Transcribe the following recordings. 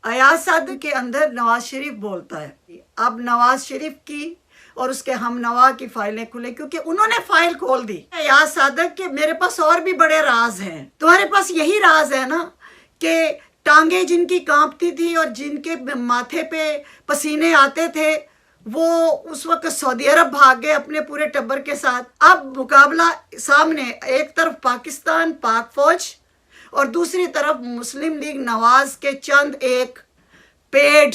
ایاز صادق کے اندر نواز شریف بولتا ہے. اب نواز شریف کی اور اس کے ہم نوا کی فائلیں کھلے کیونکہ انہوں نے فائل کھول دی. ایاز صادق کے میرے پاس اور بھی بڑے راز ہیں. تمہارے پاس یہی راز ہے نا کہ ٹانگیں جن کی کانپتی تھی اور جن کے ماتھے پہ پسینے آتے تھے وہ اس وقت سعودی عرب بھاگ گئے اپنے پورے ٹبر کے ساتھ. اب مقابلہ سامنے، ایک طرف پاکستان پاک فوج اور دوسری طرف مسلم لیگ نواز کے چند ایک پیڈ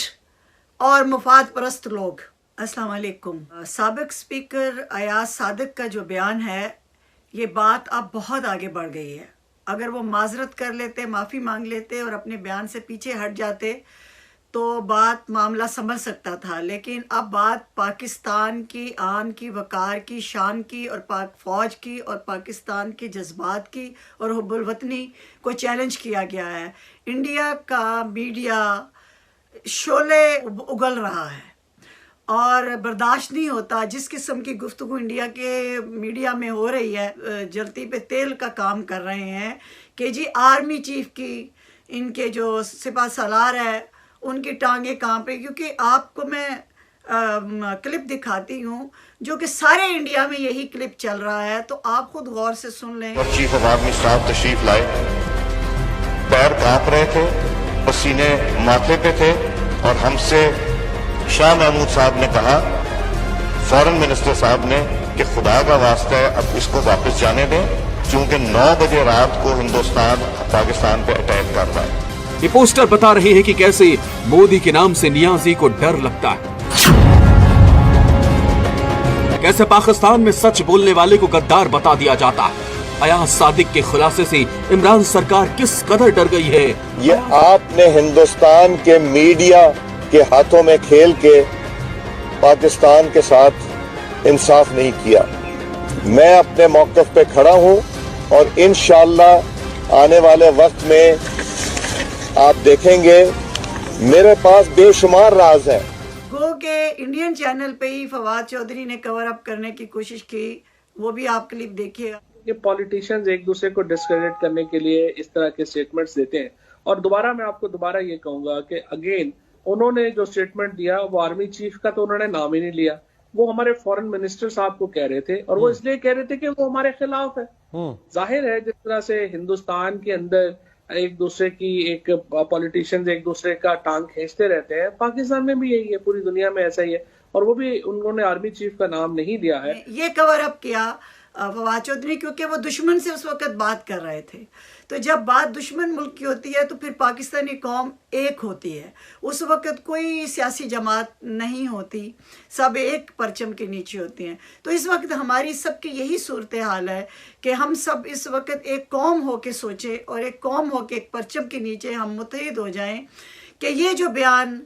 اور مفاد پرست لوگ. السلام علیکم. سابق اسپیکر ایاز صادق کا جو بیان ہے یہ بات اب بہت آگے بڑھ گئی ہے. اگر وہ معذرت کر لیتے، معافی مانگ لیتے اور اپنے بیان سے پیچھے ہٹ جاتے تو بات معاملہ سنبھل سکتا تھا، لیکن اب بات پاکستان کی آن کی، وقار کی، شان کی اور پاک فوج کی اور پاکستان کے جذبات کی اور حب الوطنی کو چیلنج کیا گیا ہے. انڈیا کا میڈیا شعلے اگل رہا ہے اور برداشت نہیں ہوتا. جس قسم کی گفتگو انڈیا کے میڈیا میں ہو رہی ہے، جلتی پہ تیل کا کام کر رہے ہیں کہ جی آرمی چیف کی، ان کے جو سپہ سالار ہے ان کی ٹانگیں کانپ رہی. کیونکہ آپ کو میں کلپ دکھاتی ہوں جو کہ سارے انڈیا میں یہی کلپ چل رہا ہے، تو آپ خود غور سے سن لیں. اور چیف آف آرمی صاحب تشریف لائے، پیر کانپ رہے تھے، پسینے ماتھے پہ تھے، اور ہم سے شاہ محمود صاحب نے کہا، فورن منسٹر صاحب نے، کہ خدا کا واسطہ ہے اب اس کو واپس جانے دیں چونکہ 9 بجے رات کو ہندوستان پاکستان پہ اٹیک کر رہا ہے. یہ پوسٹر بتا رہے ہیں کہ کیسے مودی کے نام سے نیازی کو ڈر لگتا ہے، کیسے پاکستان میں سچ بولنے والے کو غدار بتا دیا جاتا ہے. ایاز صادق کے خلاصے سے عمران سرکار کس قدر ڈر گئی ہے. یہ آپ نے ہندوستان کے میڈیا کے ہاتھوں میں کھیل کے پاکستان کے ساتھ انصاف نہیں کیا. میں اپنے موقف پہ کھڑا ہوں اور انشاءاللہ آنے والے وقت میں آپ دیکھیں گے میرے پاس بے شمار راز ہیں. گو کہ انڈین چینل پہ ہی فواد چودھری نے کور اپ کرنے کی کوشش کی، وہ بھی آپ کلپ دیکھیے. کہ پولیٹیشینز ایک دوسرے کو ڈسکریڈٹ کرنے کے لیے اس طرح کے سٹیٹمنٹس دیتے ہیں. اور دوبارہ میں آپ کو دوبارہ یہ کہوں گا کہ اگین انہوں نے جو سٹیٹمنٹ دیا وہ آرمی چیف کا تو انہوں نے نام ہی نہیں لیا، وہ ہمارے فورن منسٹر صاحب کو کہہ رہے تھے اور وہ اس لیے کہہ رہے تھے کہ وہ ہمارے خلاف ہے. ظاہر ہے جس طرح سے ہندوستان کے اندر ایک دوسرے کی ایک پولیٹیشینز ایک دوسرے کا ٹانگ کھینچتے رہتے ہیں، پاکستان میں بھی یہی ہے، پوری دنیا میں ایسا ہی ہے. اور وہ بھی انہوں نے آرمی چیف کا نام نہیں دیا ہے. یہ کور اپ کیا فواد چودھری کیونکہ وہ دشمن سے اس وقت بات کر رہے تھے. تو جب بات دشمن ملک کی ہوتی ہے تو پھر پاکستانی قوم ایک ہوتی ہے. اس وقت کوئی سیاسی جماعت نہیں ہوتی، سب ایک پرچم کے نیچے ہوتے ہیں. تو اس وقت ہماری سب کی یہی صورتحال ہے کہ ہم سب اس وقت ایک قوم ہو کے سوچیں اور ایک قوم ہو کے ایک پرچم کے نیچے ہم متحد ہو جائیں کہ یہ جو بیان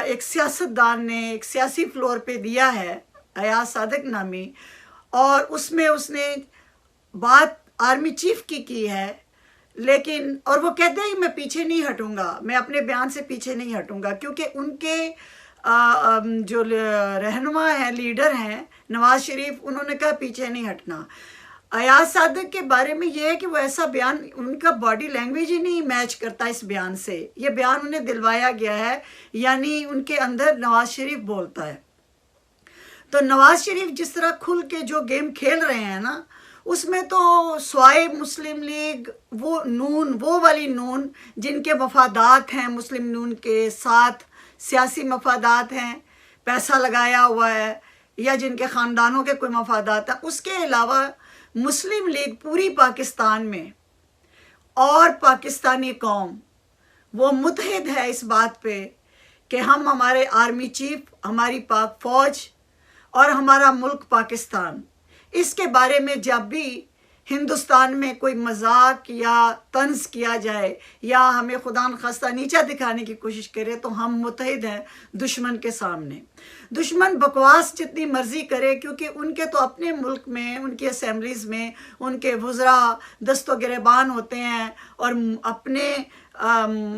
ایک سیاستدان نے ایک سیاسی فلور پہ دیا ہے ایاز صادق نامی، اور اس میں اس نے بات آرمی چیف کی ہے، لیکن اور وہ کہتے ہیں میں پیچھے نہیں ہٹوں گا، میں اپنے بیان سے پیچھے نہیں ہٹوں گا، کیونکہ ان کے جو رہنما ہیں، لیڈر ہیں نواز شریف، انہوں نے کہا پیچھے نہیں ہٹنا. ایاز صادق کے بارے میں یہ ہے کہ وہ ایسا بیان، ان کا باڈی لینگویج ہی نہیں میچ کرتا اس بیان سے. یہ بیان انہیں دلوایا گیا ہے، یعنی ان کے اندر نواز شریف بولتا ہے. تو نواز شریف جس طرح کھل کے جو گیم کھیل رہے ہیں نا، اس میں تو سوائے مسلم لیگ، وہ نون، وہ والی نون جن کے مفادات ہیں مسلم نون کے ساتھ، سیاسی مفادات ہیں، پیسہ لگایا ہوا ہے، یا جن کے خاندانوں کے کوئی مفادات ہیں، اس کے علاوہ مسلم لیگ پوری پاکستان میں اور پاکستانی قوم وہ متحد ہے اس بات پہ کہ ہم، ہمارے آرمی چیف، ہماری پاک فوج اور ہمارا ملک پاکستان، اس کے بارے میں جب بھی ہندوستان میں کوئی مذاق یا طنز کیا جائے یا ہمیں خدا نخواستہ نیچا دکھانے کی کوشش کرے تو ہم متحد ہیں دشمن کے سامنے. دشمن بکواس جتنی مرضی کرے، کیونکہ ان کے تو اپنے ملک میں، ان کی اسمبلیز میں ان کے وزراء دست و گریبان ہوتے ہیں اور اپنے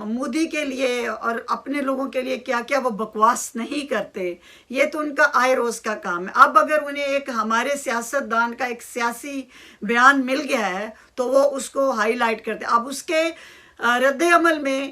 مودی کے لیے اور اپنے لوگوں کے لیے کیا کیا وہ بکواس نہیں کرتے. یہ تو ان کا آئے روز کا کام ہے. اب اگر انہیں ایک ہمارے سیاستدان کا ایک سیاسی بیان مل گیا ہے تو وہ اس کو ہائی لائٹ کرتے. اب اس کے رد عمل میں